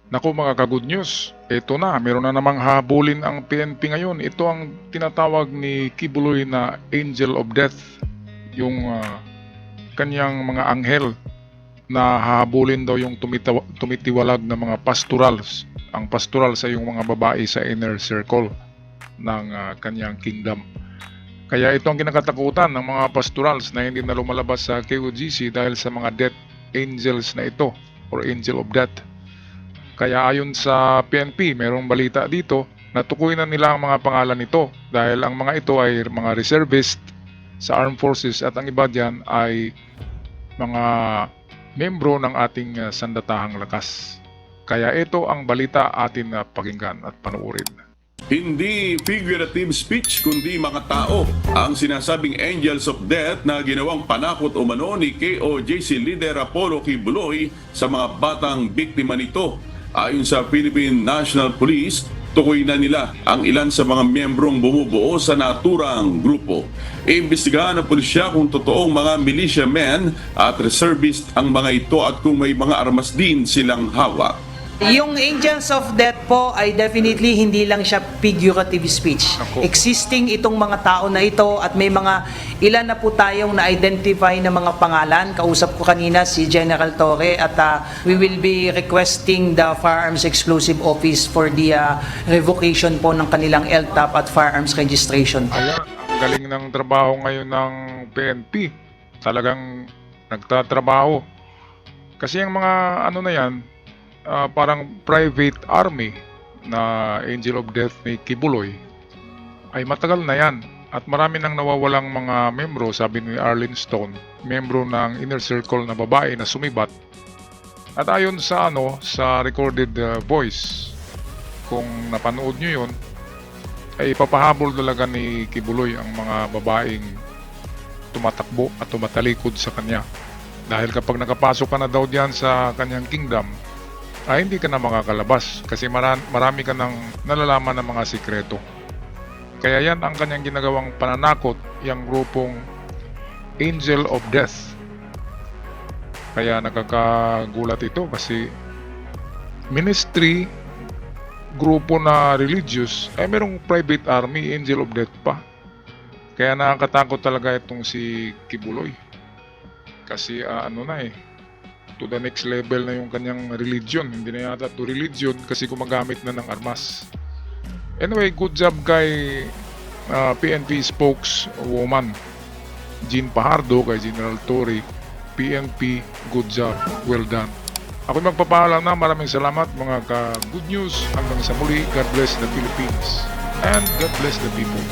Naku mga ka-good news, ito na, meron na namang habulin ang PNP ngayon. Ito ang tinatawag ni Kibuloy na Angel of Death, yung kanyang mga anghel na hahabulin daw yung tumitiwalag na mga pastorals. Ang pastoral sa yung mga babae sa inner circle ng kanyang kingdom. Kaya ito ang kinakatakutan ng mga pastorals na hindi na lumalabas sa KOGC dahil sa mga death angels na ito or angel of death. Kaya ayon sa PNP, mayroong balita dito na tukuyin na nila ang mga pangalan nito dahil ang mga ito ay mga reservist sa armed forces at ang iba diyan ay mga membro ng ating sandatahang lakas. Kaya ito ang balita atin na pakinggan at panuorin. Hindi figurative speech kundi mga tao ang sinasabing angels of death na ginawang panakot umano ni KOJC leader Apollo Kibuloy sa mga batang biktima nito. Ayon sa Philippine National Police, tukoy na nila ang ilan sa mga miyembrong bumubuo sa naturang grupo. Iimbestigahan ng pulisya kung totoong mga militiamen at reservist ang mga ito at kung may mga armas din silang hawak. Yung Angels of Death po ay definitely hindi lang siya figurative speech. Ako. Existing itong mga tao na ito at may mga ilan na po tayong na-identify na mga pangalan. Kausap ko kanina si General Torre at we will be requesting the Firearms Exclusive Office for the revocation po ng kanilang LTAP at firearms registration. Ayan, ang galing ng trabaho ngayon ng PNP. Talagang nagtatrabaho. Kasi yung mga ano na yan, parang private army na Angel of Death ni Kibuloy ay matagal na yan at marami nang nawawalang mga membro, sabi ni Arlene Stone, membro ng inner circle na babae na sumibat. At ayon sa sa recorded voice, kung napanood nyo yun, ay ipapahabol talaga ni Kibuloy ang mga babaeng tumatakbo at tumatalikod sa kanya. Dahil kapag nakapasok ka na daw diyan sa kanyang kingdom, ay hindi ka na makakalabas kasi marami ka nang nalalaman ng mga sikreto. Kaya yan ang kanyang ginagawang pananakot, yung grupong Angel of Death. Kaya nakakagulat ito kasi ministry, grupo na religious, ay merong private army, Angel of Death pa. Kaya nakakatakot talaga itong si Kibuloy. Kasi to the next level na yung kanyang religion. Hindi na yata to religion kasi gumagamit na ng armas. Anyway, good job kay PNP spokeswoman Jean Pajardo, kay General Torre. PNP, good job, well done. Ako magpapaalam na, maraming salamat mga ka-good news. Hanggang sa muli, God bless the Philippines and God bless the people.